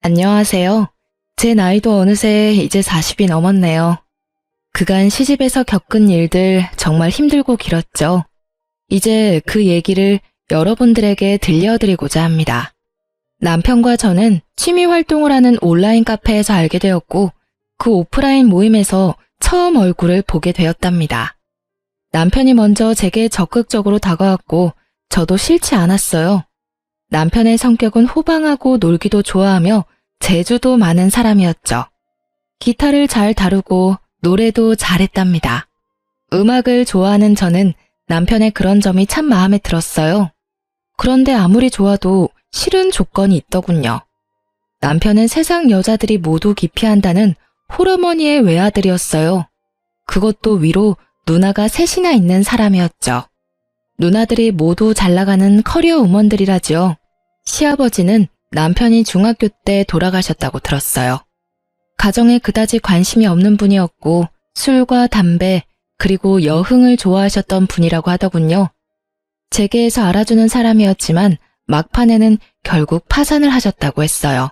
안녕하세요. 제 나이도 어느새 이제 40이 넘었네요. 그간 시집에서 겪은 일들 정말 힘들고 길었죠. 이제 그 얘기를 여러분들에게 들려드리고자 합니다. 남편과 저는 취미 활동을 하는 온라인 카페에서 알게 되었고, 그 오프라인 모임에서 처음 얼굴을 보게 되었답니다. 남편이 먼저 제게 적극적으로 다가왔고, 저도 싫지 않았어요. 남편의 성격은 호방하고 놀기도 좋아하며 재주도 많은 사람이었죠. 기타를 잘 다루고 노래도 잘했답니다. 음악을 좋아하는 저는 남편의 그런 점이 참 마음에 들었어요. 그런데 아무리 좋아도 싫은 조건이 있더군요. 남편은 세상 여자들이 모두 기피한다는 홀어머니의 외아들이었어요. 그것도 위로 누나가 셋이나 있는 사람이었죠. 누나들이 모두 잘나가는 커리어 우먼들이라지요. 시아버지는 남편이 중학교 때 돌아가셨다고 들었어요. 가정에 그다지 관심이 없는 분이었고 술과 담배 그리고 여흥을 좋아하셨던 분이라고 하더군요. 재계에서 알아주는 사람이었지만 막판에는 결국 파산을 하셨다고 했어요.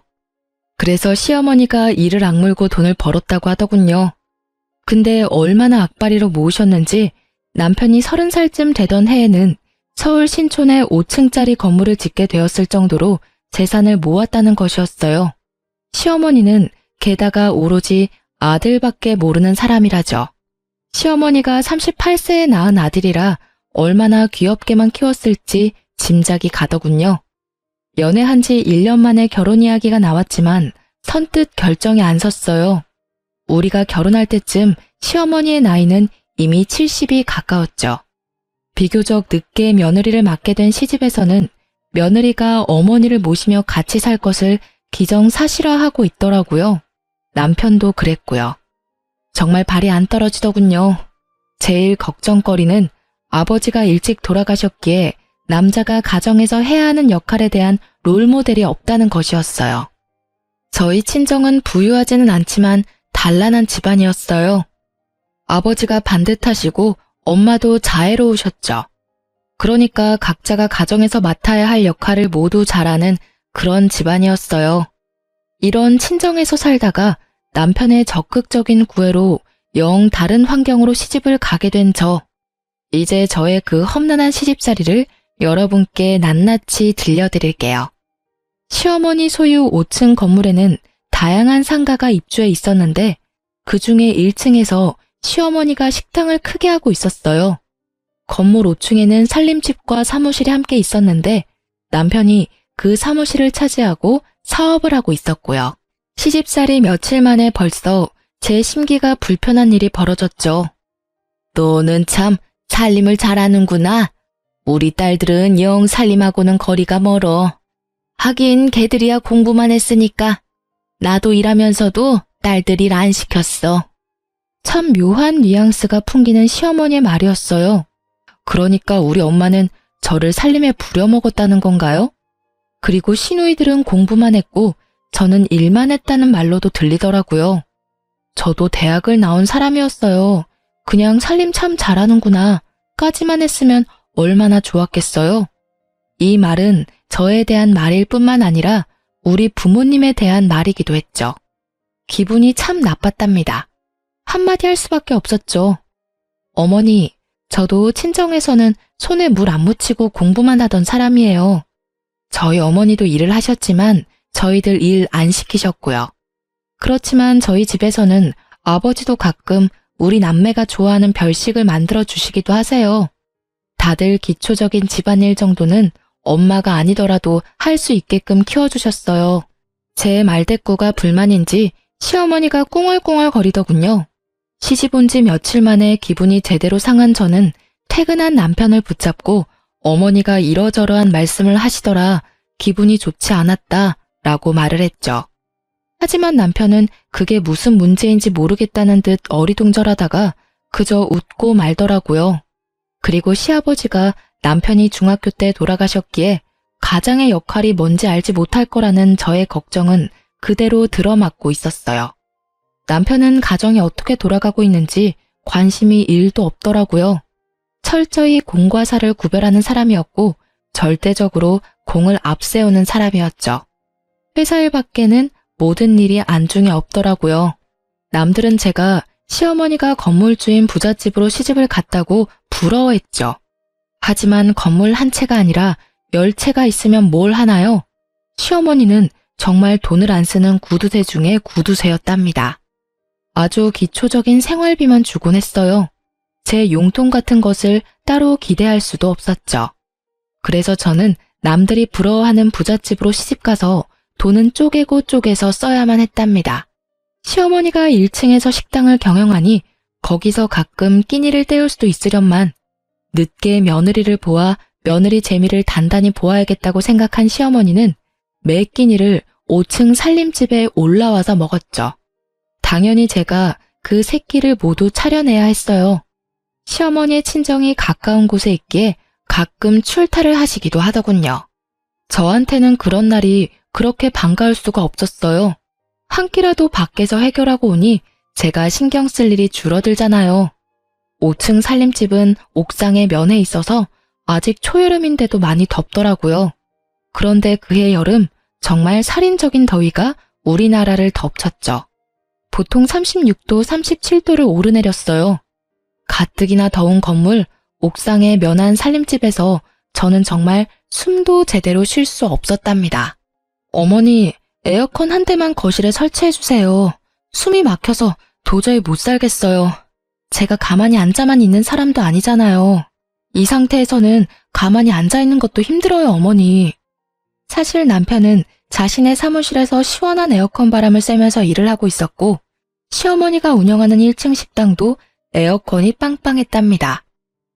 그래서 시어머니가 이를 악물고 돈을 벌었다고 하더군요. 근데 얼마나 악바리로 모으셨는지 남편이 30살쯤 되던 해에는 서울 신촌에 5층짜리 건물을 짓게 되었을 정도로 재산을 모았다는 것이었어요. 시어머니는 게다가 오로지 아들밖에 모르는 사람이라죠. 시어머니가 38세에 낳은 아들이라 얼마나 귀엽게만 키웠을지 짐작이 가더군요. 연애한 지 1년 만에 결혼 이야기가 나왔지만 선뜻 결정이 안 섰어요. 우리가 결혼할 때쯤 시어머니의 나이는 이미 70이 가까웠죠. 비교적 늦게 며느리를 맡게 된 시집에서는 며느리가 어머니를 모시며 같이 살 것을 기정사실화하고 있더라고요. 남편도 그랬고요. 정말 발이 안 떨어지더군요. 제일 걱정거리는 아버지가 일찍 돌아가셨기에 남자가 가정에서 해야 하는 역할에 대한 롤모델이 없다는 것이었어요. 저희 친정은 부유하지는 않지만 단란한 집안이었어요. 아버지가 반듯하시고 엄마도 자애로우셨죠. 그러니까 각자가 가정에서 맡아야 할 역할을 모두 잘하는 그런 집안이었어요. 이런 친정에서 살다가 남편의 적극적인 구애로 영 다른 환경으로 시집을 가게 된 저. 이제 저의 그 험난한 시집살이를 여러분께 낱낱이 들려드릴게요. 시어머니 소유 5층 건물에는 다양한 상가가 입주해 있었는데 그 중에 1층에서 시어머니가 식당을 크게 하고 있었어요. 건물 5층에는 살림집과 사무실이 함께 있었는데 남편이 그 사무실을 차지하고 사업을 하고 있었고요. 시집살이 며칠 만에 벌써 제 심기가 불편한 일이 벌어졌죠. 너는 참 살림을 잘하는구나. 우리 딸들은 영 살림하고는 거리가 멀어. 하긴 걔들이야 공부만 했으니까. 나도 일하면서도 딸들 일 안 시켰어. 참 묘한 뉘앙스가 풍기는 시어머니의 말이었어요. 그러니까 우리 엄마는 저를 살림에 부려먹었다는 건가요? 그리고 시누이들은 공부만 했고 저는 일만 했다는 말로도 들리더라고요. 저도 대학을 나온 사람이었어요. 그냥 살림 참 잘하는구나 까지만 했으면 얼마나 좋았겠어요. 이 말은 저에 대한 말일 뿐만 아니라 우리 부모님에 대한 말이기도 했죠. 기분이 참 나빴답니다. 한마디 할 수밖에 없었죠. 어머니, 저도 친정에서는 손에 물 안 묻히고 공부만 하던 사람이에요. 저희 어머니도 일을 하셨지만 저희들 일 안 시키셨고요. 그렇지만 저희 집에서는 아버지도 가끔 우리 남매가 좋아하는 별식을 만들어 주시기도 하세요. 다들 기초적인 집안일 정도는 엄마가 아니더라도 할 수 있게끔 키워주셨어요. 제 말대꾸가 불만인지 시어머니가 꿍얼꿍얼 거리더군요. 시집 온 지 며칠 만에 기분이 제대로 상한 저는 퇴근한 남편을 붙잡고 어머니가 이러저러한 말씀을 하시더라 기분이 좋지 않았다 라고 말을 했죠. 하지만 남편은 그게 무슨 문제인지 모르겠다는 듯 어리둥절하다가 그저 웃고 말더라고요. 그리고 시아버지가 남편이 중학교 때 돌아가셨기에 가장의 역할이 뭔지 알지 못할 거라는 저의 걱정은 그대로 들어맞고 있었어요. 남편은 가정이 어떻게 돌아가고 있는지 관심이 1도 없더라고요. 철저히 공과 사를 구별하는 사람이었고 절대적으로 공을 앞세우는 사람이었죠. 회사 일 밖에는 모든 일이 안중에 없더라고요. 남들은 제가 시어머니가 건물주인 부잣집으로 시집을 갔다고 부러워했죠. 하지만 건물 한 채가 아니라 10채가 있으면 뭘 하나요? 시어머니는 정말 돈을 안 쓰는 구두쇠 중에 구두쇠였답니다. 아주 기초적인 생활비만 주곤 했어요. 제 용돈 같은 것을 따로 기대할 수도 없었죠. 그래서 저는 남들이 부러워하는 부잣집으로 시집가서 돈은 쪼개고 쪼개서 써야만 했답니다. 시어머니가 1층에서 식당을 경영하니 거기서 가끔 끼니를 때울 수도 있으련만 늦게 며느리를 보아 며느리 재미를 단단히 보아야겠다고 생각한 시어머니는 매 끼니를 5층 살림집에 올라와서 먹었죠. 당연히 제가 그 세 끼를 모두 차려내야 했어요. 시어머니의 친정이 가까운 곳에 있기에 가끔 출타를 하시기도 하더군요. 저한테는 그런 날이 그렇게 반가울 수가 없었어요. 한 끼라도 밖에서 해결하고 오니 제가 신경 쓸 일이 줄어들잖아요. 5층 살림집은 옥상에 면에 있어서 아직 초여름인데도 많이 덥더라고요. 그런데 그해 여름 정말 살인적인 더위가 우리나라를 덮쳤죠. 보통 36도, 37도를 오르내렸어요. 가뜩이나 더운 건물 옥상의 면한 살림집에서 저는 정말 숨도 제대로 쉴 수 없었답니다. 어머니, 에어컨 한 대만 거실에 설치해주세요. 숨이 막혀서 도저히 못 살겠어요. 제가 가만히 앉아만 있는 사람도 아니잖아요. 이 상태에서는 가만히 앉아있는 것도 힘들어요, 어머니. 사실 남편은 자신의 사무실에서 시원한 에어컨 바람을 쐬면서 일을 하고 있었고 시어머니가 운영하는 1층 식당도 에어컨이 빵빵했답니다.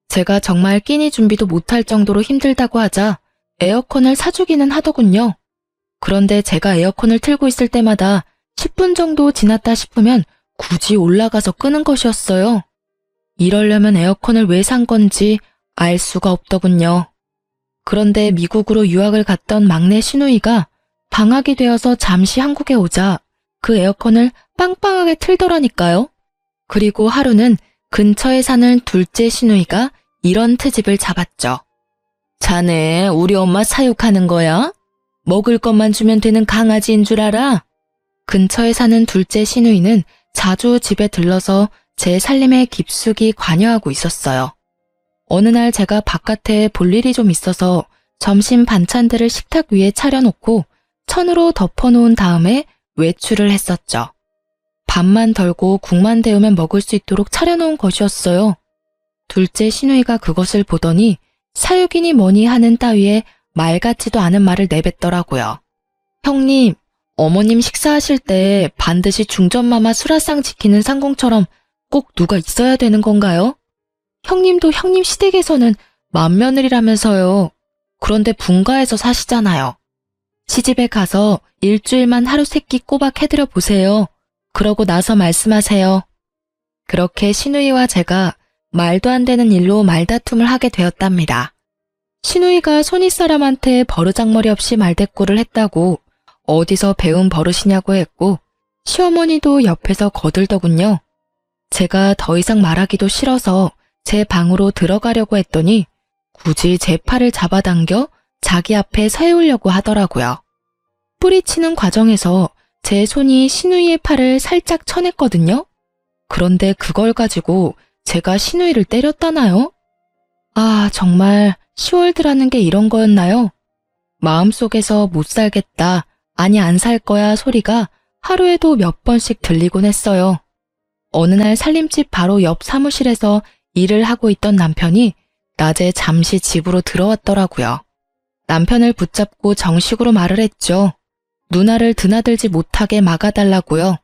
제가 정말 끼니 준비도 못할 정도로 힘들다고 하자 에어컨을 사주기는 하더군요. 그런데 제가 에어컨을 틀고 있을 때마다 10분 정도 지났다 싶으면 굳이 올라가서 끄는 것이었어요. 이러려면 에어컨을 왜 산 건지 알 수가 없더군요. 그런데 미국으로 유학을 갔던 막내 시누이가 방학이 되어서 잠시 한국에 오자 그 에어컨을 빵빵하게 틀더라니까요. 그리고 하루는 근처에 사는 둘째 시누이가 이런 트집을 잡았죠. 자네 우리 엄마 사육하는 거야? 먹을 것만 주면 되는 강아지인 줄 알아? 근처에 사는 둘째 시누이는 자주 집에 들러서 제 살림에 깊숙이 관여하고 있었어요. 어느 날 제가 바깥에 볼 일이 좀 있어서 점심 반찬들을 식탁 위에 차려놓고 천으로 덮어놓은 다음에 외출을 했었죠. 밥만 덜고 국만 데우면 먹을 수 있도록 차려놓은 것이었어요. 둘째 시누이가 그것을 보더니 사육이니 뭐니 하는 따위에 말 같지도 않은 말을 내뱉더라고요. 형님, 어머님 식사하실 때 반드시 중전마마 수라상 지키는 상공처럼 꼭 누가 있어야 되는 건가요? 형님도 형님 시댁에서는 맏며느리라면서요. 그런데 분가에서 사시잖아요. 시집에 가서 일주일만 하루 세끼 꼬박 해드려 보세요. 그러고 나서 말씀하세요. 그렇게 시누이와 제가 말도 안 되는 일로 말다툼을 하게 되었답니다. 시누이가 손윗사람한테 버르장머리 없이 말대꾸를 했다고 어디서 배운 버릇이냐고 했고 시어머니도 옆에서 거들더군요. 제가 더 이상 말하기도 싫어서 제 방으로 들어가려고 했더니 굳이 제 팔을 잡아당겨 자기 앞에 세우려고 하더라고요. 뿌리치는 과정에서 제 손이 시누이의 팔을 살짝 쳐냈거든요. 그런데 그걸 가지고 제가 시누이를 때렸다나요? 아, 정말 10월드라는 게 이런 거였나요? 마음속에서 못 살겠다, 아니 안 살 거야 소리가 하루에도 몇 번씩 들리곤 했어요. 어느 날 살림집 바로 옆 사무실에서 일을 하고 있던 남편이 낮에 잠시 집으로 들어왔더라고요. 남편을 붙잡고 정식으로 말을 했죠. 누나를 드나들지 못하게 막아달라고요.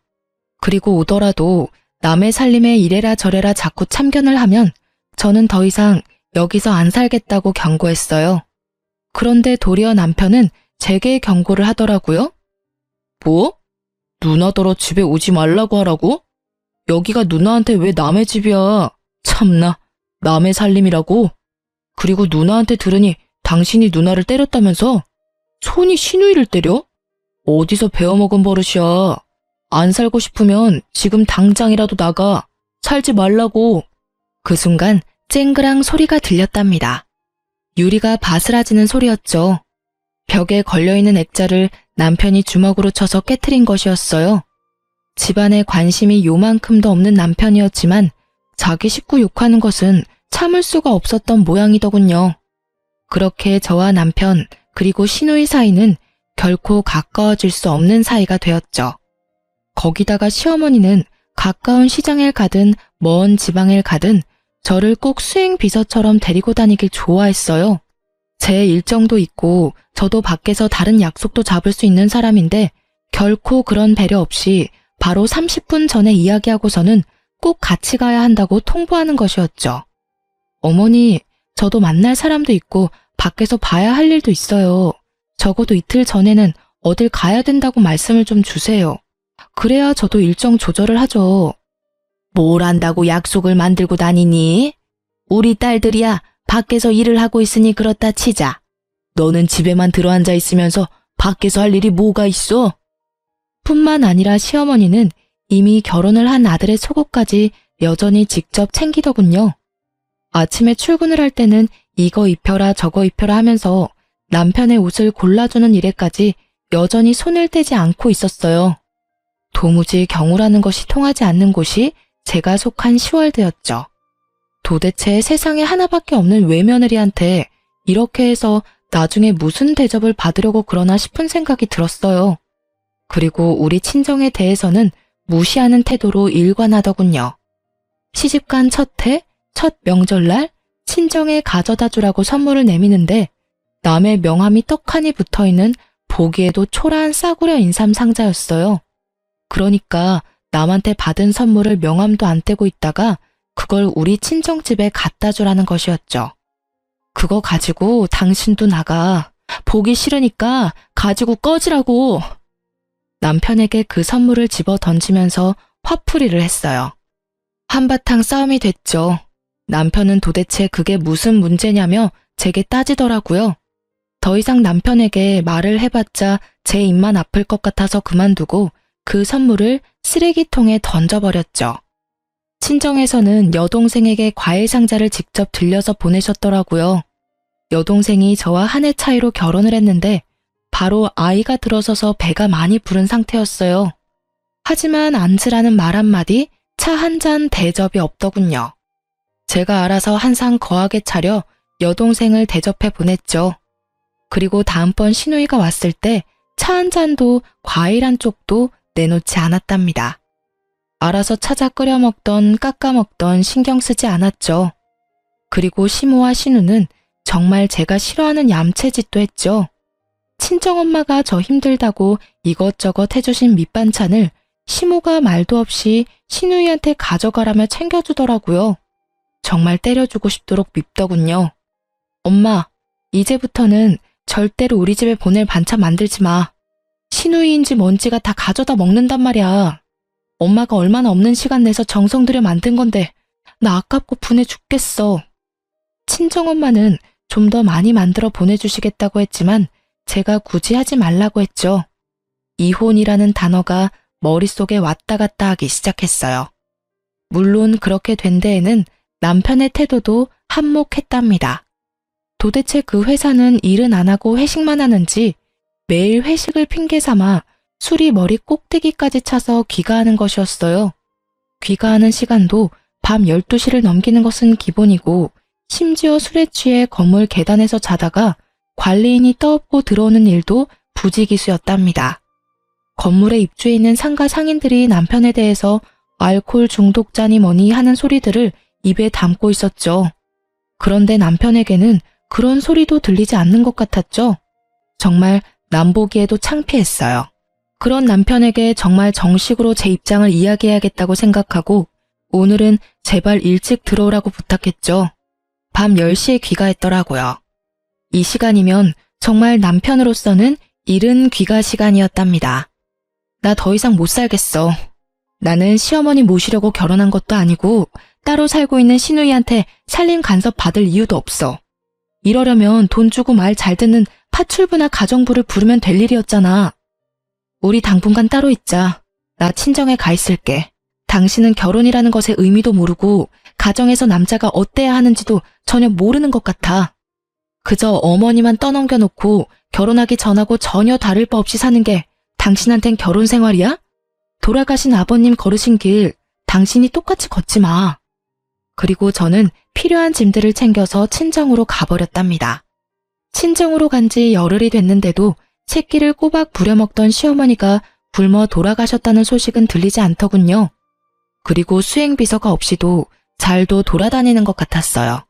그리고 오더라도 남의 살림에 이래라 저래라 자꾸 참견을 하면 저는 더 이상 여기서 안 살겠다고 경고했어요. 그런데 도리어 남편은 제게 경고를 하더라고요. 뭐? 누나더러 집에 오지 말라고 하라고? 여기가 누나한테 왜 남의 집이야? 참나, 남의 살림이라고? 그리고 누나한테 들으니 당신이 누나를 때렸다면서? 손이 시누이를 때려? 어디서 배워먹은 버릇이야. 안 살고 싶으면 지금 당장이라도 나가. 살지 말라고. 그 순간 쨍그랑 소리가 들렸답니다. 유리가 바스라지는 소리였죠. 벽에 걸려있는 액자를 남편이 주먹으로 쳐서 깨트린 것이었어요. 집안에 관심이 요만큼도 없는 남편이었지만 자기 식구 욕하는 것은 참을 수가 없었던 모양이더군요. 그렇게 저와 남편 그리고 시누이 사이는 결코 가까워질 수 없는 사이가 되었죠. 거기다가 시어머니는 가까운 시장을 가든 먼 지방을 가든 저를 꼭 수행 비서처럼 데리고 다니길 좋아했어요. 제 일정도 있고 저도 밖에서 다른 약속도 잡을 수 있는 사람인데 결코 그런 배려 없이 바로 30분 전에 이야기하고서는 꼭 같이 가야 한다고 통보하는 것이었죠. 어머니, 저도 만날 사람도 있고 밖에서 봐야 할 일도 있어요. 적어도 이틀 전에는 어딜 가야 된다고 말씀을 좀 주세요. 그래야 저도 일정 조절을 하죠. 뭘 한다고 약속을 만들고 다니니? 우리 딸들이야 밖에서 일을 하고 있으니 그렇다 치자. 너는 집에만 들어앉아 있으면서 밖에서 할 일이 뭐가 있어? 뿐만 아니라 시어머니는 이미 결혼을 한 아들의 속옷까지 여전히 직접 챙기더군요. 아침에 출근을 할 때는 이거 입혀라 저거 입혀라 하면서 남편의 옷을 골라주는 일에까지 여전히 손을 떼지 않고 있었어요. 도무지 경우라는 것이 통하지 않는 곳이 제가 속한 시월드였죠. 도대체 세상에 하나밖에 없는 외며느리한테 이렇게 해서 나중에 무슨 대접을 받으려고 그러나 싶은 생각이 들었어요. 그리고 우리 친정에 대해서는 무시하는 태도로 일관하더군요. 시집간 첫 해, 첫 명절날 친정에 가져다 주라고 선물을 내미는데 남의 명함이 떡하니 붙어있는 보기에도 초라한 싸구려 인삼 상자였어요. 그러니까 남한테 받은 선물을 명함도 안 떼고 있다가 그걸 우리 친정집에 갖다 주라는 것이었죠. 그거 가지고 당신도 나가. 보기 싫으니까 가지고 꺼지라고. 남편에게 그 선물을 집어 던지면서 화풀이를 했어요. 한바탕 싸움이 됐죠. 남편은 도대체 그게 무슨 문제냐며 제게 따지더라고요. 더 이상 남편에게 말을 해봤자 제 입만 아플 것 같아서 그만두고 그 선물을 쓰레기통에 던져버렸죠. 친정에서는 여동생에게 과일 상자를 직접 들려서 보내셨더라고요. 여동생이 저와 한 해 차이로 결혼을 했는데 바로 아이가 들어서서 배가 많이 부른 상태였어요. 하지만 앉으라는 말 한마디, 차 한 잔 대접이 없더군요. 제가 알아서 한 상 거하게 차려 여동생을 대접해 보냈죠. 그리고 다음번 시누이가 왔을 때 차 한 잔도 과일 한 쪽도 내놓지 않았답니다. 알아서 찾아 끓여 먹던 깎아 먹던 신경 쓰지 않았죠. 그리고 시모와 시누는 정말 제가 싫어하는 얌체짓도 했죠. 친정엄마가 저 힘들다고 이것저것 해주신 밑반찬을 시모가 말도 없이 시누이한테 가져가라며 챙겨주더라고요. 정말 때려주고 싶도록 밉더군요. 엄마, 이제부터는 절대로 우리 집에 보낼 반찬 만들지 마. 시누이인지 뭔지가 다 가져다 먹는단 말이야. 엄마가 얼마나 없는 시간 내서 정성 들여 만든 건데 나 아깝고 분해 죽겠어. 친정엄마는 좀 더 많이 만들어 보내주시겠다고 했지만 제가 굳이 하지 말라고 했죠. 이혼이라는 단어가 머릿속에 왔다 갔다 하기 시작했어요. 물론 그렇게 된 데에는 남편의 태도도 한몫했답니다. 도대체 그 회사는 일은 안 하고 회식만 하는지 매일 회식을 핑계 삼아 술이 머리 꼭대기까지 차서 귀가하는 것이었어요. 귀가하는 시간도 밤 12시를 넘기는 것은 기본이고 심지어 술에 취해 건물 계단에서 자다가 관리인이 떠엎고 들어오는 일도 부지기수였답니다. 건물에 입주해 있는 상가 상인들이 남편에 대해서 알코올 중독자니 뭐니 하는 소리들을 입에 담고 있었죠. 그런데 남편에게는 그런 소리도 들리지 않는 것 같았죠. 정말 남보기에도 창피했어요. 그런 남편에게 정말 정식으로 제 입장을 이야기해야겠다고 생각하고 오늘은 제발 일찍 들어오라고 부탁했죠. 밤 10시에 귀가했더라고요. 이 시간이면 정말 남편으로서는 이른 귀가 시간이었답니다. 나 더 이상 못 살겠어. 나는 시어머니 모시려고 결혼한 것도 아니고 따로 살고 있는 시누이한테 살림 간섭 받을 이유도 없어. 이러려면 돈 주고 말 잘 듣는 파출부나 가정부를 부르면 될 일이었잖아. 우리 당분간 따로 있자. 나 친정에 가 있을게. 당신은 결혼이라는 것의 의미도 모르고 가정에서 남자가 어때야 하는지도 전혀 모르는 것 같아. 그저 어머니만 떠넘겨놓고 결혼하기 전하고 전혀 다를 바 없이 사는 게 당신한텐 결혼 생활이야? 돌아가신 아버님 걸으신 길 당신이 똑같이 걷지 마. 그리고 저는 필요한 짐들을 챙겨서 친정으로 가버렸답니다. 친정으로 간 지 열흘이 됐는데도 새끼를 꼬박 부려먹던 시어머니가 굶어 돌아가셨다는 소식은 들리지 않더군요. 그리고 수행비서가 없이도 잘도 돌아다니는 것 같았어요.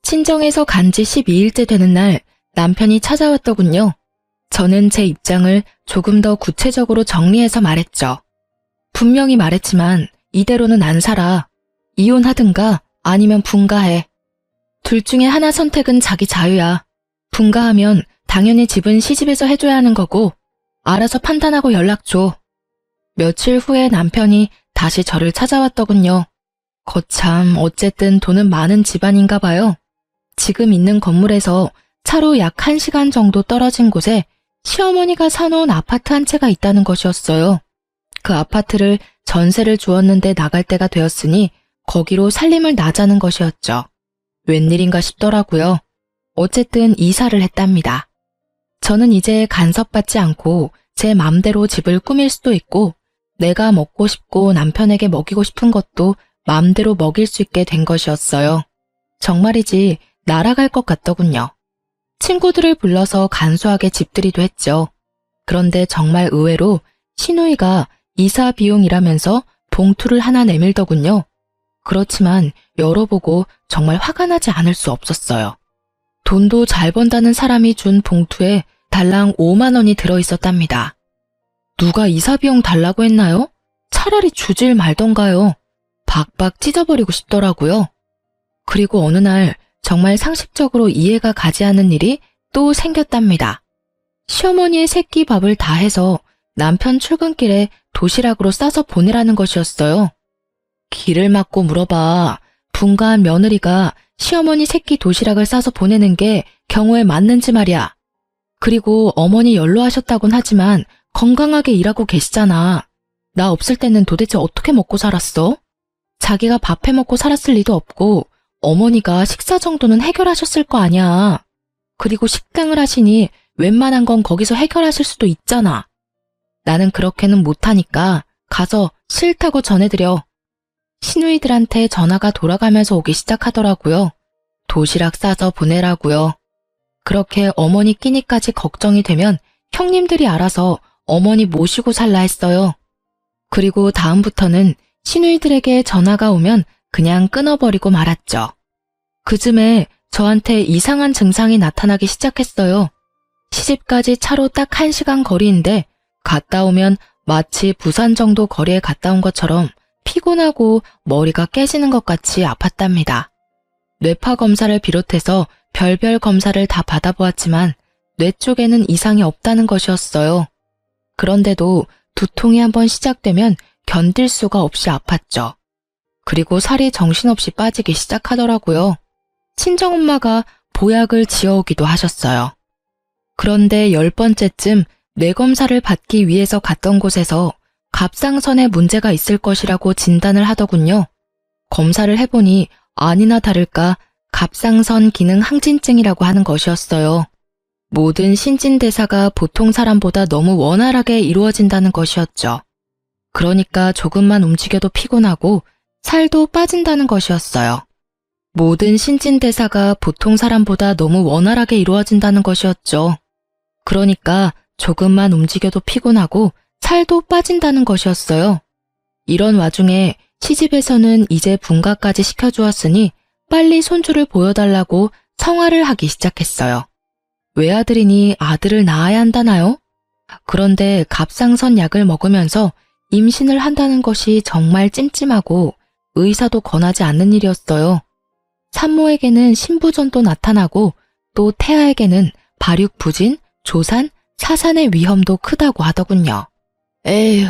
친정에서 간 지 12일째 되는 날 남편이 찾아왔더군요. 저는 제 입장을 조금 더 구체적으로 정리해서 말했죠. 분명히 말했지만 이대로는 안 살아. 이혼하든가 아니면 분가해. 둘 중에 하나 선택은 자기 자유야. 분가하면 당연히 집은 시집에서 해줘야 하는 거고 알아서 판단하고 연락 줘. 며칠 후에 남편이 다시 저를 찾아왔더군요. 거참 어쨌든 돈은 많은 집안인가 봐요. 지금 있는 건물에서 차로 약 1시간 정도 떨어진 곳에 시어머니가 사놓은 아파트 한 채가 있다는 것이었어요. 그 아파트를 전세를 주었는데 나갈 때가 되었으니 거기로 살림을 나자는 것이었죠. 웬일인가 싶더라고요. 어쨌든 이사를 했답니다. 저는 이제 간섭받지 않고 제 맘대로 집을 꾸밀 수도 있고 내가 먹고 싶고 남편에게 먹이고 싶은 것도 맘대로 먹일 수 있게 된 것이었어요. 정말이지 날아갈 것 같더군요. 친구들을 불러서 간소하게 집들이도 했죠. 그런데 정말 의외로 시누이가 이사 비용이라면서 봉투를 하나 내밀더군요. 그렇지만 열어보고 정말 화가 나지 않을 수 없었어요. 돈도 잘 번다는 사람이 준 봉투에 달랑 5만 원이 들어있었답니다. 누가 이사 비용 달라고 했나요? 차라리 주질 말던가요. 박박 찢어버리고 싶더라고요. 그리고 어느 날 정말 상식적으로 이해가 가지 않는 일이 또 생겼답니다. 시어머니의 새끼 밥을 다 해서 남편 출근길에 도시락으로 싸서 보내라는 것이었어요. 길을 막고 물어봐. 분가한 며느리가 시어머니 새끼 도시락을 싸서 보내는 게 경우에 맞는지 말이야. 그리고 어머니 연로하셨다곤 하지만 건강하게 일하고 계시잖아. 나 없을 때는 도대체 어떻게 먹고 살았어? 자기가 밥 해먹고 살았을 리도 없고 어머니가 식사 정도는 해결하셨을 거 아니야. 그리고 식당을 하시니 웬만한 건 거기서 해결하실 수도 있잖아. 나는 그렇게는 못하니까 가서 싫다고 전해드려. 시누이들한테 전화가 돌아가면서 오기 시작하더라고요. 도시락 싸서 보내라고요. 그렇게 어머니 끼니까지 걱정이 되면 형님들이 알아서 어머니 모시고 살라 했어요. 그리고 다음부터는 시누이들에게 전화가 오면 그냥 끊어버리고 말았죠. 그쯤에 저한테 이상한 증상이 나타나기 시작했어요. 시집까지 차로 딱 1시간 거리인데 갔다 오면 마치 부산 정도 거리에 갔다 온 것처럼 피곤하고 머리가 깨지는 것 같이 아팠답니다. 뇌파 검사를 비롯해서 별별 검사를 다 받아보았지만 뇌 쪽에는 이상이 없다는 것이었어요. 그런데도 두통이 한번 시작되면 견딜 수가 없이 아팠죠. 그리고 살이 정신없이 빠지기 시작하더라고요. 친정엄마가 보약을 지어오기도 하셨어요. 그런데 10번째쯤 뇌검사를 받기 위해서 갔던 곳에서 갑상선에 문제가 있을 것이라고 진단을 하더군요. 검사를 해보니 아니나 다를까 갑상선 기능 항진증이라고 하는 것이었어요. 모든 신진대사가 보통 사람보다 너무 원활하게 이루어진다는 것이었죠. 그러니까 조금만 움직여도 피곤하고 살도 빠진다는 것이었어요. 모든 신진대사가 보통 사람보다 너무 원활하게 이루어진다는 것이었죠. 그러니까 조금만 움직여도 피곤하고 살도 빠진다는 것이었어요. 이런 와중에 시집에서는 이제 분가까지 시켜주었으니 빨리 손주를 보여달라고 성화를 하기 시작했어요. 외아들이니 아들을 낳아야 한다나요? 그런데 갑상선 약을 먹으면서 임신을 한다는 것이 정말 찜찜하고 의사도 권하지 않는 일이었어요. 산모에게는 신부전도 나타나고 또 태아에게는 발육부진, 조산, 사산의 위험도 크다고 하더군요. 에휴,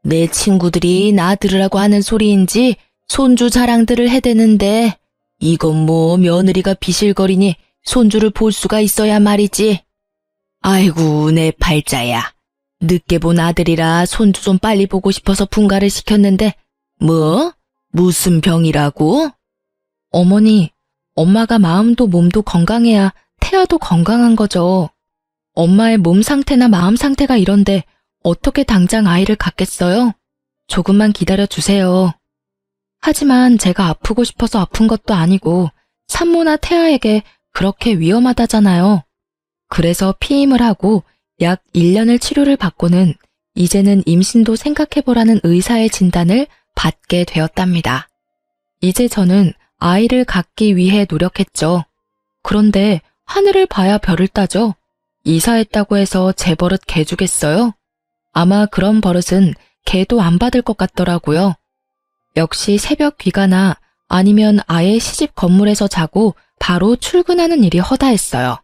내 친구들이 나 들으라고 하는 소리인지 손주 자랑들을 해대는데 이건 뭐 며느리가 비실거리니 손주를 볼 수가 있어야 말이지. 아이고 내 팔자야. 늦게 본 아들이라 손주 좀 빨리 보고 싶어서 분가를 시켰는데 뭐? 무슨 병이라고? 어머니, 엄마가 마음도 몸도 건강해야 태아도 건강한 거죠. 엄마의 몸 상태나 마음 상태가 이런데 어떻게 당장 아이를 갖겠어요? 조금만 기다려 주세요. 하지만 제가 아프고 싶어서 아픈 것도 아니고 산모나 태아에게 그렇게 위험하다잖아요. 그래서 피임을 하고 약 1년을 치료를 받고는 이제는 임신도 생각해보라는 의사의 진단을 받게 되었답니다. 이제 저는 아이를 갖기 위해 노력했죠. 그런데 하늘을 봐야 별을 따죠. 이사했다고 해서 제 버릇 개 주겠어요? 아마 그런 버릇은 개도 안 받을 것 같더라고요. 역시 새벽 귀가나 아니면 아예 시집 건물에서 자고 바로 출근하는 일이 허다했어요.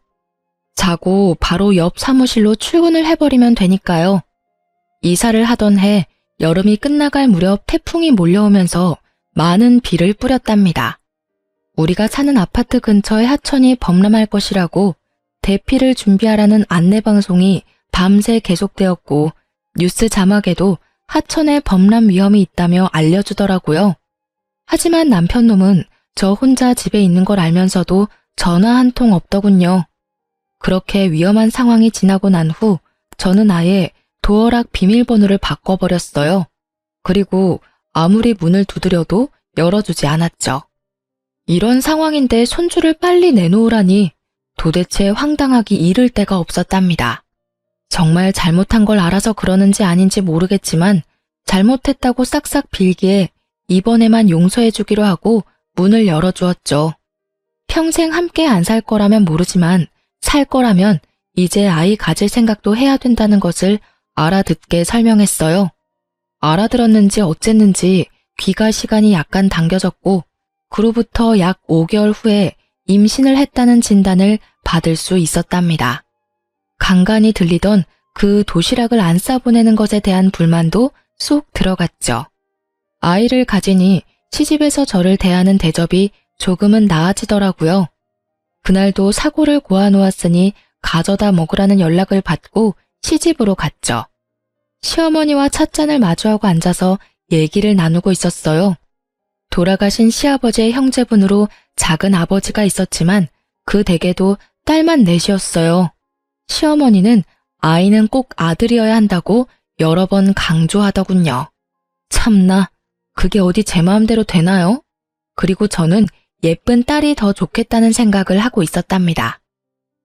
자고 바로 옆 사무실로 출근을 해버리면 되니까요. 이사를 하던 해 여름이 끝나갈 무렵 태풍이 몰려오면서 많은 비를 뿌렸답니다. 우리가 사는 아파트 근처에 하천이 범람할 것이라고 대피를 준비하라는 안내방송이 밤새 계속되었고 뉴스 자막에도 하천에 범람 위험이 있다며 알려주더라고요. 하지만 남편놈은 저 혼자 집에 있는 걸 알면서도 전화 한 통 없더군요. 그렇게 위험한 상황이 지나고 난 후 저는 아예 도어락 비밀번호를 바꿔버렸어요. 그리고 아무리 문을 두드려도 열어주지 않았죠. 이런 상황인데 손주를 빨리 내놓으라니 도대체 황당하기 이를 데가 없었답니다. 정말 잘못한 걸 알아서 그러는지 아닌지 모르겠지만 잘못했다고 싹싹 빌기에 이번에만 용서해주기로 하고 문을 열어주었죠. 평생 함께 안 살 거라면 모르지만 살 거라면 이제 아이 가질 생각도 해야 된다는 것을 알아듣게 설명했어요. 알아들었는지 어쨌는지 귀가 시간이 약간 당겨졌고 그로부터 약 5개월 후에 임신을 했다는 진단을 받을 수 있었답니다. 간간히 들리던 그 도시락을 안 싸보내는 것에 대한 불만도 쏙 들어갔죠. 아이를 가지니 시집에서 저를 대하는 대접이 조금은 나아지더라고요. 그날도 사고를 고아놓았으니 가져다 먹으라는 연락을 받고 시집으로 갔죠. 시어머니와 찻잔을 마주하고 앉아서 얘기를 나누고 있었어요. 돌아가신 시아버지의 형제분으로 작은 아버지가 있었지만 그 댁에도 딸만 넷이었어요. 시어머니는 아이는 꼭 아들이어야 한다고 여러 번 강조하더군요. 참나, 그게 어디 제 마음대로 되나요? 그리고 저는 예쁜 딸이 더 좋겠다는 생각을 하고 있었답니다.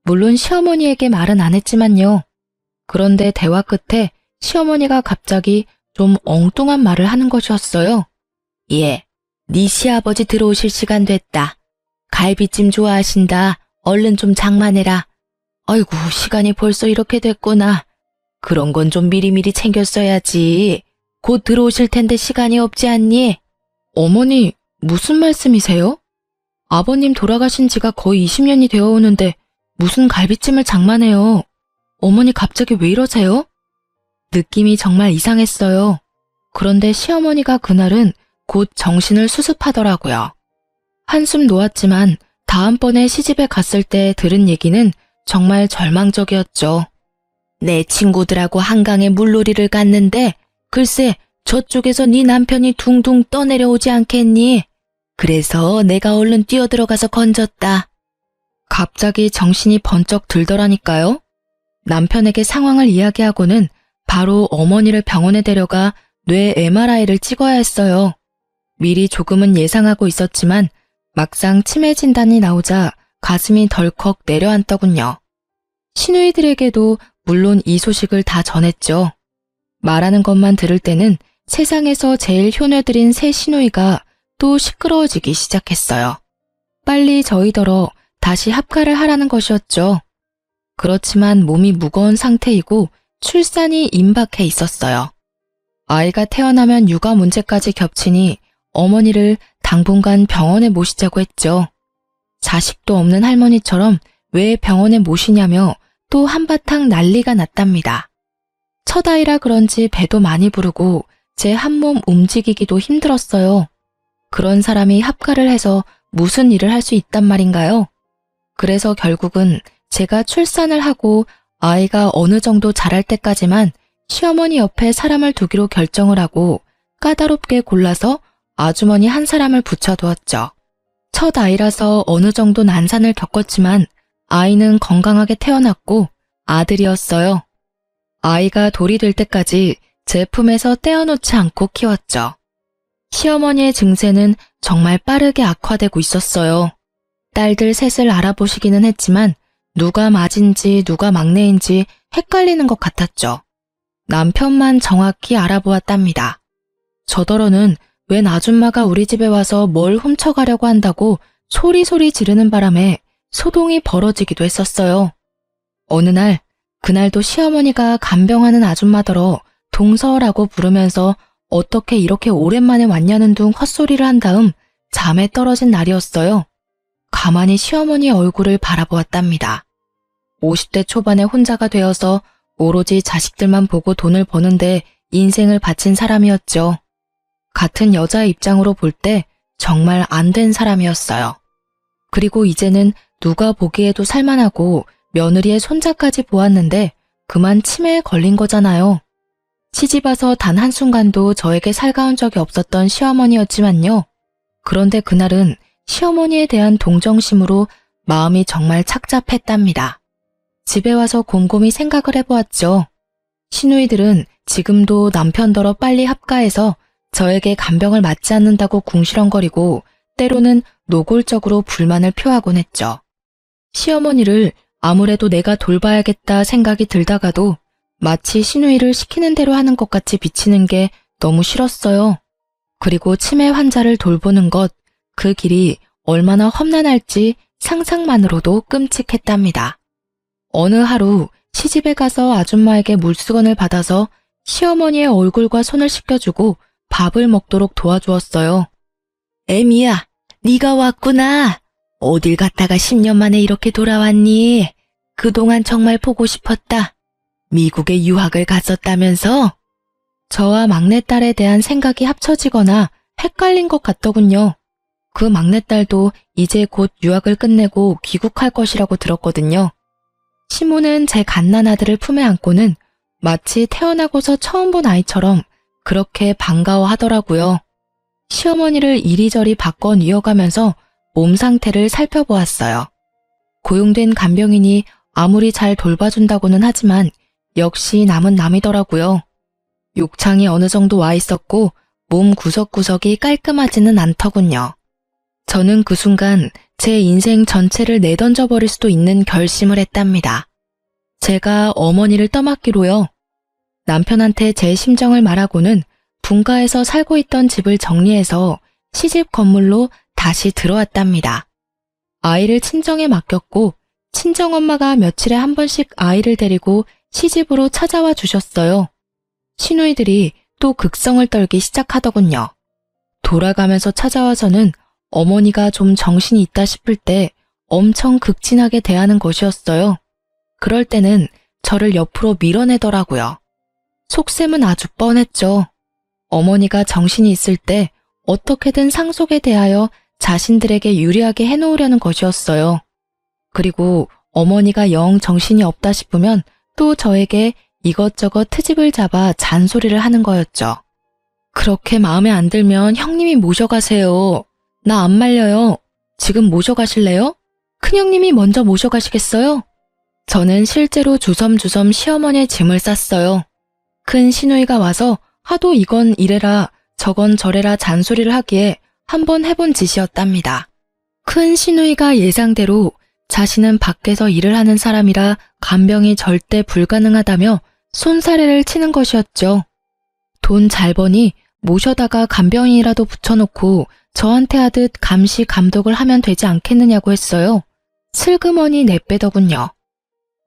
물론 시어머니에게 말은 안 했지만요. 그런데 대화 끝에 시어머니가 갑자기 좀 엉뚱한 말을 하는 것이었어요. 예, 네 시아버지 들어오실 시간 됐다. 갈비찜 좋아하신다. 얼른 좀 장만해라. 아이고, 시간이 벌써 이렇게 됐구나. 그런 건 좀 미리미리 챙겼어야지. 곧 들어오실 텐데 시간이 없지 않니? 어머니, 무슨 말씀이세요? 아버님 돌아가신 지가 거의 20년이 되어 오는데 무슨 갈비찜을 장만해요. 어머니 갑자기 왜 이러세요? 느낌이 정말 이상했어요. 그런데 시어머니가 그날은 곧 정신을 수습하더라고요. 한숨 놓았지만 다음번에 시집에 갔을 때 들은 얘기는 정말 절망적이었죠. 내 친구들하고 한강에 물놀이를 갔는데 글쎄 저쪽에서 네 남편이 둥둥 떠내려오지 않겠니? 그래서 내가 얼른 뛰어들어가서 건졌다. 갑자기 정신이 번쩍 들더라니까요. 남편에게 상황을 이야기하고는 바로 어머니를 병원에 데려가 뇌 MRI를 찍어야 했어요. 미리 조금은 예상하고 있었지만 막상 치매 진단이 나오자 가슴이 덜컥 내려앉더군요. 시누이들에게도 물론 이 소식을 다 전했죠. 말하는 것만 들을 때는 세상에서 제일 효녀들인 새 시누이가 또 시끄러워지기 시작했어요. 빨리 저희더러 다시 합가를 하라는 것이었죠. 그렇지만 몸이 무거운 상태이고 출산이 임박해 있었어요. 아이가 태어나면 육아 문제까지 겹치니 어머니를 당분간 병원에 모시자고 했죠. 자식도 없는 할머니처럼 왜 병원에 모시냐며 또 한바탕 난리가 났답니다. 첫 아이라 그런지 배도 많이 부르고 제 한몸 움직이기도 힘들었어요. 그런 사람이 합가를 해서 무슨 일을 할 수 있단 말인가요? 그래서 결국은 제가 출산을 하고 아이가 어느 정도 자랄 때까지만 시어머니 옆에 사람을 두기로 결정을 하고 까다롭게 골라서 아주머니 한 사람을 붙여두었죠. 첫 아이라서 어느 정도 난산을 겪었지만 아이는 건강하게 태어났고 아들이었어요. 아이가 돌이 될 때까지 제 품에서 떼어놓지 않고 키웠죠. 시어머니의 증세는 정말 빠르게 악화되고 있었어요. 딸들 셋을 알아보시기는 했지만 누가 맏인지 누가 막내인지 헷갈리는 것 같았죠. 남편만 정확히 알아보았답니다. 저더러는 웬 아줌마가 우리 집에 와서 뭘 훔쳐가려고 한다고 소리소리 지르는 바람에 소동이 벌어지기도 했었어요. 어느 날, 그날도 시어머니가 간병하는 아줌마더러 동서라고 부르면서 어떻게 이렇게 오랜만에 왔냐는 둥 헛소리를 한 다음 잠에 떨어진 날이었어요. 가만히 시어머니의 얼굴을 바라보았답니다. 50대 초반에 혼자가 되어서 오로지 자식들만 보고 돈을 버는데 인생을 바친 사람이었죠. 같은 여자의 입장으로 볼 때 정말 안 된 사람이었어요. 그리고 이제는 누가 보기에도 살만하고 며느리의 손자까지 보았는데 그만 치매에 걸린 거잖아요. 시집와서 단 한순간도 저에게 살가운 적이 없었던 시어머니였지만요. 그런데 그날은 시어머니에 대한 동정심으로 마음이 정말 착잡했답니다. 집에 와서 곰곰이 생각을 해보았죠. 시누이들은 지금도 남편더러 빨리 합가해서 저에게 간병을 맞지 않는다고 궁시렁거리고 때로는 노골적으로 불만을 표하곤 했죠. 시어머니를 아무래도 내가 돌봐야겠다 생각이 들다가도 마치 시누이를 시키는 대로 하는 것 같이 비치는 게 너무 싫었어요. 그리고 치매 환자를 돌보는 것, 그 길이 얼마나 험난할지 상상만으로도 끔찍했답니다. 어느 하루 시집에 가서 아줌마에게 물수건을 받아서 시어머니의 얼굴과 손을 씻겨주고 밥을 먹도록 도와주었어요. 애미야, 네가 왔구나. 어딜 갔다가 10년 만에 이렇게 돌아왔니? 그동안 정말 보고 싶었다. 미국에 유학을 갔었다면서? 저와 막내딸에 대한 생각이 합쳐지거나 헷갈린 것 같더군요. 그 막내딸도 이제 곧 유학을 끝내고 귀국할 것이라고 들었거든요. 시모는 제 갓난아들을 품에 안고는 마치 태어나고서 처음 본 아이처럼 그렇게 반가워하더라고요. 시어머니를 이리저리 바꿔 뉘어가면서 몸 상태를 살펴보았어요. 고용된 간병인이 아무리 잘 돌봐준다고는 하지만 역시 남은 남이더라고요. 욕창이 어느 정도 와 있었고 몸 구석구석이 깔끔하지는 않더군요. 저는 그 순간 제 인생 전체를 내던져 버릴 수도 있는 결심을 했답니다. 제가 어머니를 떠맡기로요. 남편한테 제 심정을 말하고는 분가에서 살고 있던 집을 정리해서 시집 건물로 다시 들어왔답니다. 아이를 친정에 맡겼고 친정엄마가 며칠에 한 번씩 아이를 데리고 시집으로 찾아와 주셨어요. 시누이들이 또 극성을 떨기 시작하더군요. 돌아가면서 찾아와서는 어머니가 좀 정신이 있다 싶을 때 엄청 극진하게 대하는 것이었어요. 그럴 때는 저를 옆으로 밀어내더라고요. 속셈은 아주 뻔했죠. 어머니가 정신이 있을 때 어떻게든 상속에 대하여 자신들에게 유리하게 해놓으려는 것이었어요. 그리고 어머니가 영 정신이 없다 싶으면 또 저에게 이것저것 트집을 잡아 잔소리를 하는 거였죠. 그렇게 마음에 안 들면 형님이 모셔가세요. 나 안 말려요. 지금 모셔가실래요? 큰형님이 먼저 모셔가시겠어요? 저는 실제로 주섬주섬 시어머니의 짐을 쌌어요. 큰 시누이가 와서 하도 이건 이래라 저건 저래라 잔소리를 하기에 한번 해본 짓이었답니다. 큰 시누이가 예상대로 자신은 밖에서 일을 하는 사람이라 간병이 절대 불가능하다며 손사래를 치는 것이었죠. 돈 잘 버니 모셔다가 간병인이라도 붙여놓고 저한테 하듯 감시 감독을 하면 되지 않겠느냐고 했어요. 슬그머니 내빼더군요.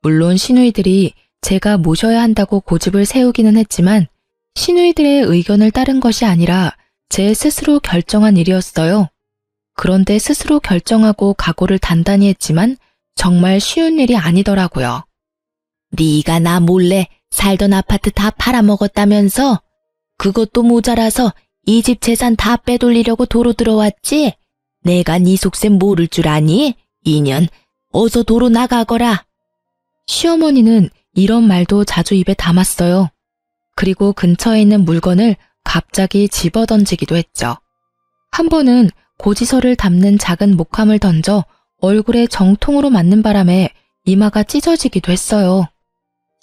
물론 시누이들이 제가 모셔야 한다고 고집을 세우기는 했지만 시누이들의 의견을 따른 것이 아니라 제 스스로 결정한 일이었어요. 그런데 스스로 결정하고 각오를 단단히 했지만 정말 쉬운 일이 아니더라고요. 네가 나 몰래 살던 아파트 다 팔아먹었다면서? 그것도 모자라서 이 집 재산 다 빼돌리려고 도로 들어왔지? 내가 네 속셈 모를 줄 아니? 인연, 어서 도로 나가거라. 시어머니는 이런 말도 자주 입에 담았어요. 그리고 근처에 있는 물건을 갑자기 집어던지기도 했죠. 한 번은 고지서를 담는 작은 목함을 던져 얼굴에 정통으로 맞는 바람에 이마가 찢어지기도 했어요.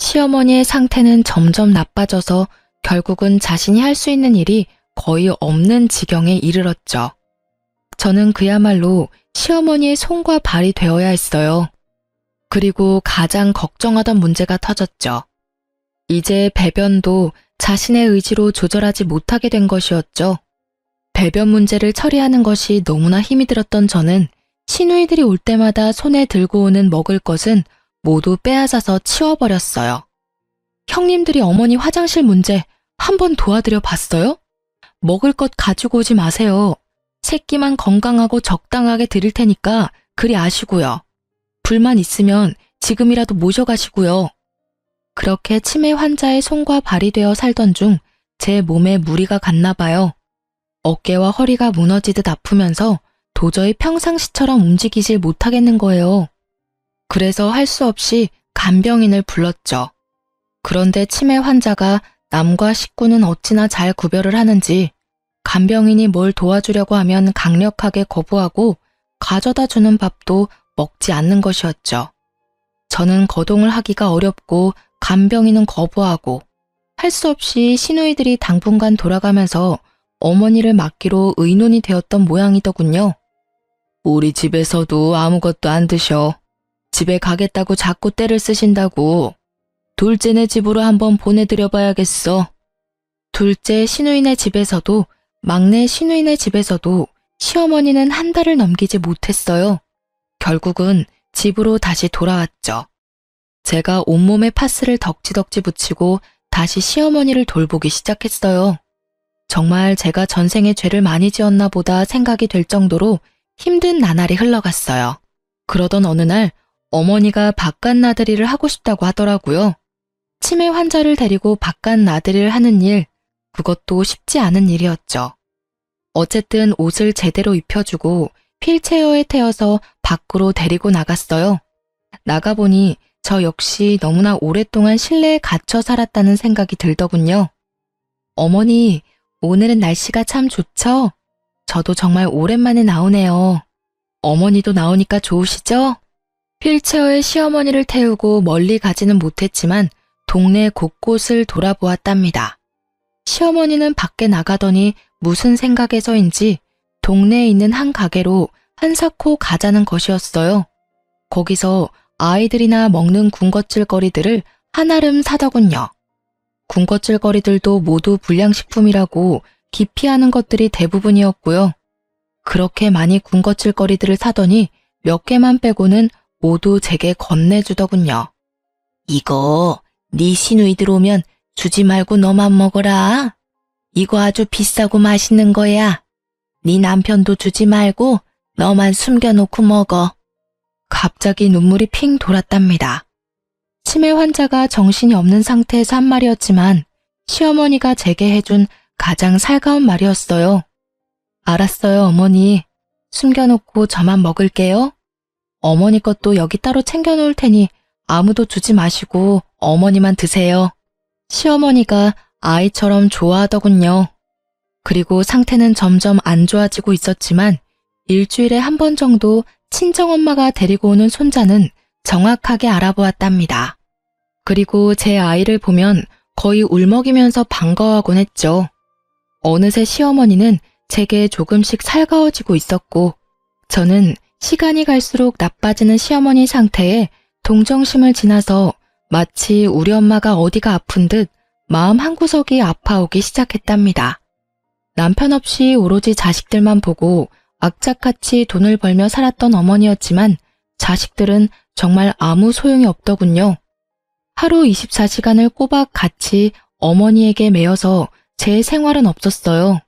시어머니의 상태는 점점 나빠져서 결국은 자신이 할 수 있는 일이 거의 없는 지경에 이르렀죠. 저는 그야말로 시어머니의 손과 발이 되어야 했어요. 그리고 가장 걱정하던 문제가 터졌죠. 이제 배변도 자신의 의지로 조절하지 못하게 된 것이었죠. 배변 문제를 처리하는 것이 너무나 힘이 들었던 저는 시누이들이 올 때마다 손에 들고 오는 먹을 것은 모두 빼앗아서 치워버렸어요. 형님들이 어머니 화장실 문제 한번 도와드려 봤어요? 먹을 것 가지고 오지 마세요. 새끼만 건강하고 적당하게 드릴 테니까 그리 아시고요. 불만 있으면 지금이라도 모셔가시고요. 그렇게 치매 환자의 손과 발이 되어 살던 중 제 몸에 무리가 갔나 봐요. 어깨와 허리가 무너지듯 아프면서 도저히 평상시처럼 움직이질 못하겠는 거예요. 그래서 할 수 없이 간병인을 불렀죠. 그런데 치매 환자가 남과 식구는 어찌나 잘 구별을 하는지 간병인이 뭘 도와주려고 하면 강력하게 거부하고 가져다 주는 밥도 먹지 않는 것이었죠. 저는 거동을 하기가 어렵고 간병인은 거부하고 할 수 없이 시누이들이 당분간 돌아가면서 어머니를 맡기로 의논이 되었던 모양이더군요. 우리 집에서도 아무것도 안 드셔. 집에 가겠다고 자꾸 떼를 쓰신다고. 둘째네 집으로 한번 보내드려 봐야겠어. 둘째 시누이네 집에서도 막내 시누이네 집에서도 시어머니는 한 달을 넘기지 못했어요. 결국은 집으로 다시 돌아왔죠. 제가 온몸에 파스를 덕지덕지 붙이고 다시 시어머니를 돌보기 시작했어요. 정말 제가 전생에 죄를 많이 지었나 보다 생각이 될 정도로 힘든 나날이 흘러갔어요. 그러던 어느 날 어머니가 바깥 나들이를 하고 싶다고 하더라고요. 치매 환자를 데리고 바깥 나들이를 하는 일, 그것도 쉽지 않은 일이었죠. 어쨌든 옷을 제대로 입혀주고 휠체어에 태워서 밖으로 데리고 나갔어요. 나가보니 저 역시 너무나 오랫동안 실내에 갇혀 살았다는 생각이 들더군요. 어머니, 오늘은 날씨가 참 좋죠? 저도 정말 오랜만에 나오네요. 어머니도 나오니까 좋으시죠? 휠체어에 시어머니를 태우고 멀리 가지는 못했지만 동네 곳곳을 돌아보았답니다. 시어머니는 밖에 나가더니 무슨 생각에서인지 동네에 있는 한 가게로 한사코 가자는 것이었어요. 거기서 아이들이나 먹는 군것질거리들을 한아름 사더군요. 군것질거리들도 모두 불량식품이라고 기피하는 것들이 대부분이었고요. 그렇게 많이 군것질거리들을 사더니 몇 개만 빼고는 모두 제게 건네주더군요. 이거 네 시누이들 오면 주지 말고 너만 먹어라. 이거 아주 비싸고 맛있는 거야. 네 남편도 주지 말고 너만 숨겨놓고 먹어. 갑자기 눈물이 핑 돌았답니다. 치매 환자가 정신이 없는 상태에서 한 말이었지만 시어머니가 제게 해준 가장 살가운 말이었어요. 알았어요, 어머니. 숨겨놓고 저만 먹을게요. 어머니 것도 여기 따로 챙겨놓을 테니 아무도 주지 마시고 어머니만 드세요. 시어머니가 아이처럼 좋아하더군요. 그리고 상태는 점점 안 좋아지고 있었지만 일주일에 한 번 정도 친정엄마가 데리고 오는 손자는 정확하게 알아보았답니다. 그리고 제 아이를 보면 거의 울먹이면서 반가워하곤 했죠. 어느새 시어머니는 제게 조금씩 살가워지고 있었고 저는 시간이 갈수록 나빠지는 시어머니 상태에 동정심을 지나서 마치 우리 엄마가 어디가 아픈 듯 마음 한구석이 아파오기 시작했답니다. 남편 없이 오로지 자식들만 보고 악착같이 돈을 벌며 살았던 어머니였지만 자식들은 정말 아무 소용이 없더군요. 하루 24시간을 꼬박 같이 어머니에게 매여서 제 생활은 없었어요.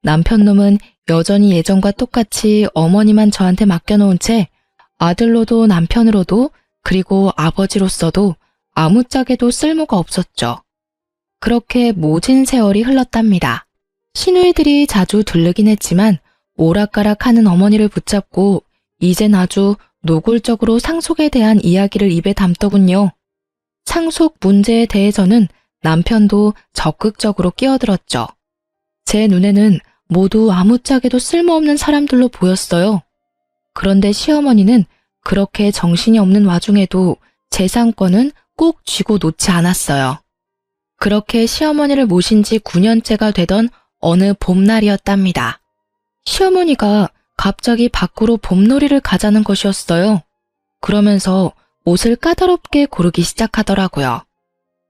남편놈은 여전히 예전과 똑같이 어머니만 저한테 맡겨놓은 채 아들로도 남편으로도 그리고 아버지로서도 아무짝에도 쓸모가 없었죠. 그렇게 모진 세월이 흘렀답니다. 시누이들이 자주 들르긴 했지만 오락가락하는 어머니를 붙잡고 이젠 아주 노골적으로 상속에 대한 이야기를 입에 담더군요. 상속 문제에 대해서는 남편도 적극적으로 끼어들었죠. 제 눈에는 모두 아무짝에도 쓸모없는 사람들로 보였어요. 그런데 시어머니는 그렇게 정신이 없는 와중에도 재산권은 꼭 쥐고 놓지 않았어요. 그렇게 시어머니를 모신 지 9년째가 되던 어느 봄날이었답니다. 시어머니가 갑자기 밖으로 봄놀이를 가자는 것이었어요. 그러면서 옷을 까다롭게 고르기 시작하더라고요.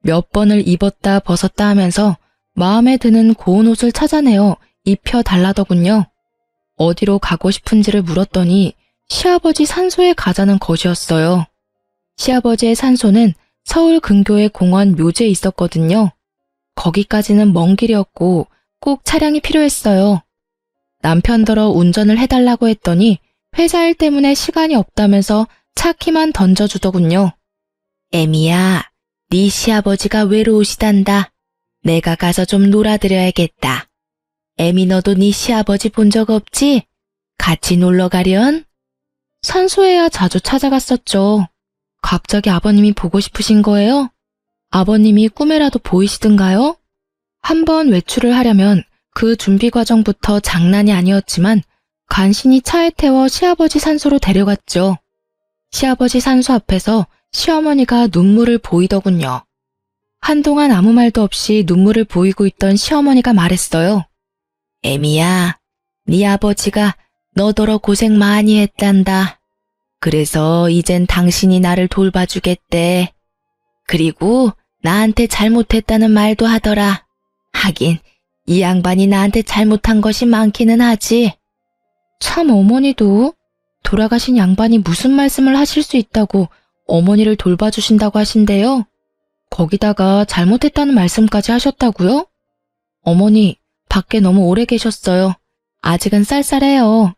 몇 번을 입었다 벗었다 하면서 마음에 드는 고운 옷을 찾아내어 입혀달라더군요. 어디로 가고 싶은지를 물었더니 시아버지 산소에 가자는 것이었어요. 시아버지의 산소는 서울 근교의 공원 묘지에 있었거든요. 거기까지는 먼 길이었고 꼭 차량이 필요했어요. 남편더러 운전을 해달라고 했더니 회사 일 때문에 시간이 없다면서 차 키만 던져주더군요. 애미야, 네 시아버지가 외로우시단다. 내가 가서 좀 놀아드려야겠다. 애미 너도 네 시아버지 본 적 없지? 같이 놀러 가련? 산소에야 자주 찾아갔었죠. 갑자기 아버님이 보고 싶으신 거예요? 아버님이 꿈에라도 보이시든가요? 한번 외출을 하려면 그 준비 과정부터 장난이 아니었지만 간신히 차에 태워 시아버지 산소로 데려갔죠. 시아버지 산소 앞에서 시어머니가 눈물을 보이더군요. 한동안 아무 말도 없이 눈물을 보이고 있던 시어머니가 말했어요. 애미야, 네 아버지가 너더러 고생 많이 했단다. 그래서 이젠 당신이 나를 돌봐주겠대. 그리고 나한테 잘못했다는 말도 하더라. 하긴 이 양반이 나한테 잘못한 것이 많기는 하지. 참 어머니도 돌아가신 양반이 무슨 말씀을 하실 수 있다고 어머니를 돌봐주신다고 하신대요. 거기다가 잘못했다는 말씀까지 하셨다고요? 어머니, 밖에 너무 오래 계셨어요. 아직은 쌀쌀해요.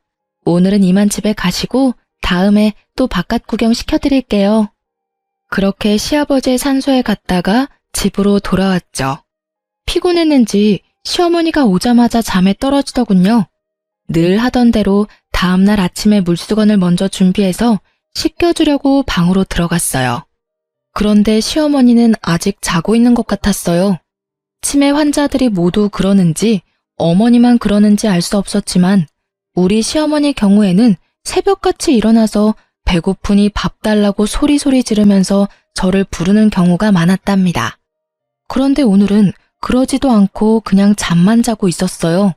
오늘은 이만 집에 가시고 다음에 또 바깥 구경 시켜드릴게요. 그렇게 시아버지의 산소에 갔다가 집으로 돌아왔죠. 피곤했는지 시어머니가 오자마자 잠에 떨어지더군요. 늘 하던 대로 다음날 아침에 물수건을 먼저 준비해서 씻겨주려고 방으로 들어갔어요. 그런데 시어머니는 아직 자고 있는 것 같았어요. 치매 환자들이 모두 그러는지 어머니만 그러는지 알 수 없었지만 우리 시어머니 경우에는 새벽같이 일어나서 배고프니 밥 달라고 소리소리 지르면서 저를 부르는 경우가 많았답니다. 그런데 오늘은 그러지도 않고 그냥 잠만 자고 있었어요.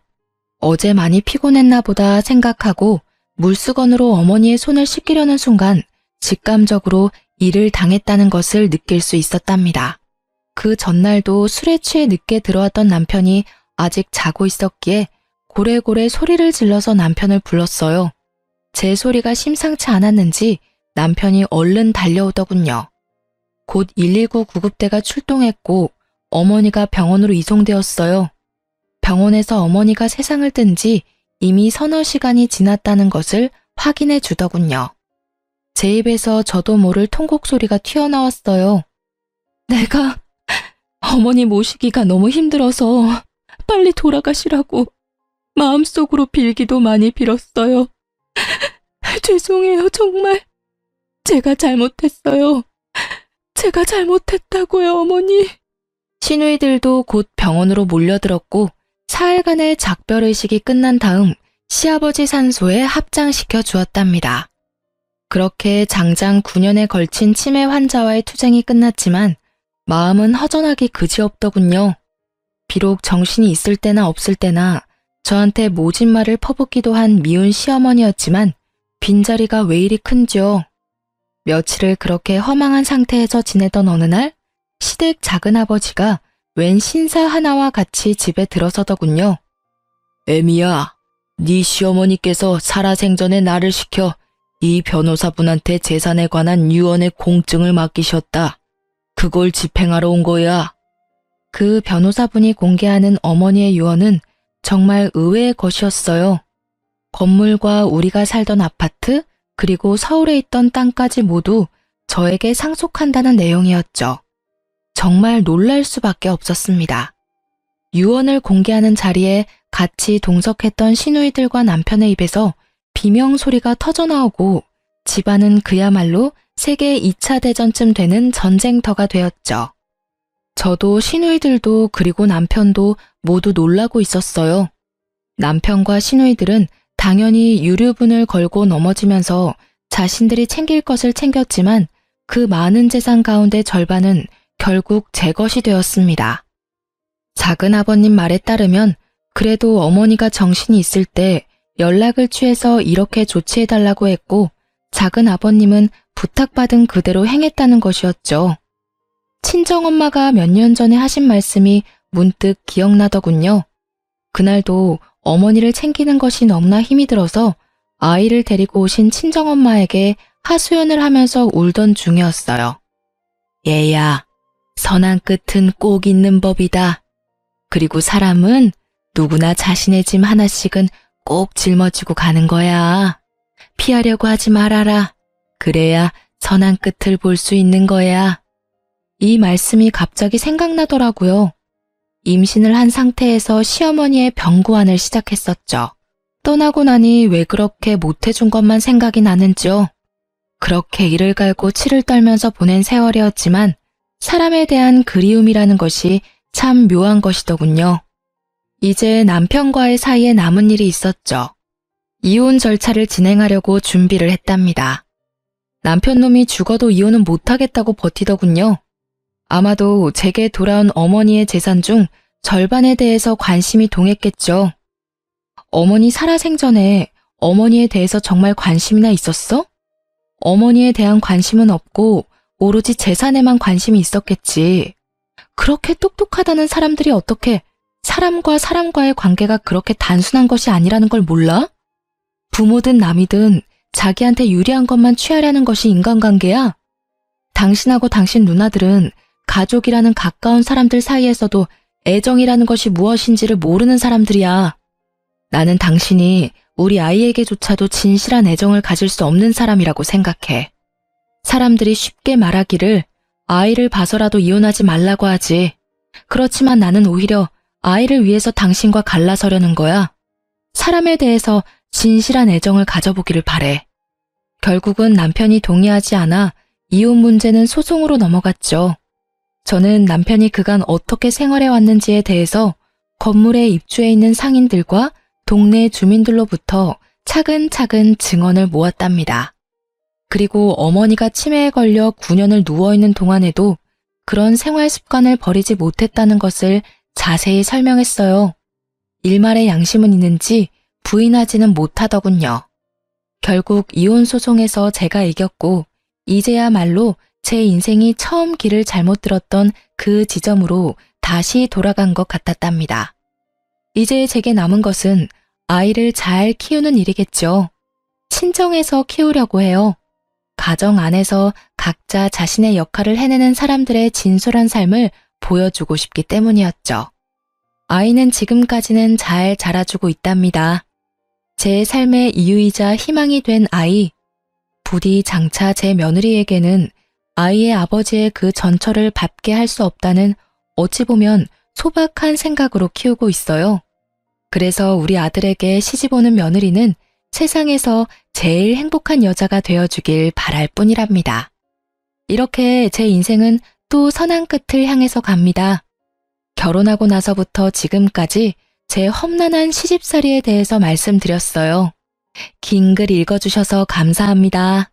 어제 많이 피곤했나 보다 생각하고 물수건으로 어머니의 손을 씻기려는 순간 직감적으로 일을 당했다는 것을 느낄 수 있었답니다. 그 전날도 술에 취해 늦게 들어왔던 남편이 아직 자고 있었기에 고래고래 소리를 질러서 남편을 불렀어요. 제 소리가 심상치 않았는지 남편이 얼른 달려오더군요. 곧 119 구급대가 출동했고 어머니가 병원으로 이송되었어요. 병원에서 어머니가 세상을 뜬 지 이미 서너 시간이 지났다는 것을 확인해 주더군요. 제 입에서 저도 모를 통곡 소리가 튀어나왔어요. 내가 어머니 모시기가 너무 힘들어서 빨리 돌아가시라고 마음속으로 빌기도 많이 빌었어요. 죄송해요, 정말. 제가 잘못했어요. 제가 잘못했다고요, 어머니. 시누이들도 곧 병원으로 몰려들었고 사흘간의 작별의식이 끝난 다음 시아버지 산소에 합장시켜 주었답니다. 그렇게 장장 9년에 걸친 치매 환자와의 투쟁이 끝났지만 마음은 허전하기 그지없더군요. 비록 정신이 있을 때나 없을 때나 저한테 모진 말을 퍼붓기도 한 미운 시어머니였지만 빈자리가 왜 이리 큰지요. 며칠을 그렇게 허망한 상태에서 지내던 어느 날 시댁 작은아버지가 웬 신사 하나와 같이 집에 들어서더군요. 애미야, 네 시어머니께서 살아생전에 나를 시켜 이 변호사분한테 재산에 관한 유언의 공증을 맡기셨다. 그걸 집행하러 온 거야. 그 변호사분이 공개하는 어머니의 유언은 정말 의외의 것이었어요. 건물과 우리가 살던 아파트, 그리고 서울에 있던 땅까지 모두 저에게 상속한다는 내용이었죠. 정말 놀랄 수밖에 없었습니다. 유언을 공개하는 자리에 같이 동석했던 시누이들과 남편의 입에서 비명 소리가 터져나오고 집안은 그야말로 세계 2차 대전쯤 되는 전쟁터가 되었죠. 저도 시누이들도 그리고 남편도 모두 놀라고 있었어요. 남편과 시누이들은 당연히 유류분을 걸고 넘어지면서 자신들이 챙길 것을 챙겼지만 그 많은 재산 가운데 절반은 결국 제 것이 되었습니다. 작은 아버님 말에 따르면 그래도 어머니가 정신이 있을 때 연락을 취해서 이렇게 조치해달라고 했고 작은 아버님은 부탁받은 그대로 행했다는 것이었죠. 친정엄마가 몇 년 전에 하신 말씀이 문득 기억나더군요. 그날도 어머니를 챙기는 것이 너무나 힘이 들어서 아이를 데리고 오신 친정엄마에게 하소연을 하면서 울던 중이었어요. 얘야, 선한 끝은 꼭 있는 법이다. 그리고 사람은 누구나 자신의 짐 하나씩은 꼭 짊어지고 가는 거야. 피하려고 하지 말아라. 그래야 선한 끝을 볼 수 있는 거야. 이 말씀이 갑자기 생각나더라고요. 임신을 한 상태에서 시어머니의 병구안을 시작했었죠. 떠나고 나니 왜 그렇게 못해준 것만 생각이 나는지요. 그렇게 이를 갈고 치를 떨면서 보낸 세월이었지만 사람에 대한 그리움이라는 것이 참 묘한 것이더군요. 이제 남편과의 사이에 남은 일이 있었죠. 이혼 절차를 진행하려고 준비를 했답니다. 남편 놈이 죽어도 이혼은 못하겠다고 버티더군요. 아마도 제게 돌아온 어머니의 재산 중 절반에 대해서 관심이 동했겠죠. 어머니 살아생전에 어머니에 대해서 정말 관심이나 있었어? 어머니에 대한 관심은 없고 오로지 재산에만 관심이 있었겠지. 그렇게 똑똑하다는 사람들이 어떻게 사람과 사람과의 관계가 그렇게 단순한 것이 아니라는 걸 몰라? 부모든 남이든 자기한테 유리한 것만 취하려는 것이 인간관계야? 당신하고 당신 누나들은 가족이라는 가까운 사람들 사이에서도 애정이라는 것이 무엇인지를 모르는 사람들이야. 나는 당신이 우리 아이에게조차도 진실한 애정을 가질 수 없는 사람이라고 생각해. 사람들이 쉽게 말하기를 아이를 봐서라도 이혼하지 말라고 하지. 그렇지만 나는 오히려 아이를 위해서 당신과 갈라서려는 거야. 사람에 대해서 진실한 애정을 가져보기를 바래. 결국은 남편이 동의하지 않아 이혼 문제는 소송으로 넘어갔죠. 저는 남편이 그간 어떻게 생활해 왔는지에 대해서 건물에 입주해 있는 상인들과 동네 주민들로부터 차근차근 증언을 모았답니다. 그리고 어머니가 치매에 걸려 9년을 누워있는 동안에도 그런 생활 습관을 버리지 못했다는 것을 자세히 설명했어요. 일말의 양심은 있는지 부인하지는 못하더군요. 결국 이혼 소송에서 제가 이겼고 이제야말로 제 인생이 처음 길을 잘못 들었던 그 지점으로 다시 돌아간 것 같았답니다. 이제 제게 남은 것은 아이를 잘 키우는 일이겠죠. 친정에서 키우려고 해요. 가정 안에서 각자 자신의 역할을 해내는 사람들의 진솔한 삶을 보여주고 싶기 때문이었죠. 아이는 지금까지는 잘 자라주고 있답니다. 제 삶의 이유이자 희망이 된 아이. 부디 장차 제 며느리에게는 아이의 아버지의 그 전처를 밟게 할 수 없다는 어찌 보면 소박한 생각으로 키우고 있어요. 그래서 우리 아들에게 시집 오는 며느리는 세상에서 제일 행복한 여자가 되어주길 바랄 뿐이랍니다. 이렇게 제 인생은 또 선한 끝을 향해서 갑니다. 결혼하고 나서부터 지금까지 제 험난한 시집살이에 대해서 말씀드렸어요. 긴 글 읽어주셔서 감사합니다.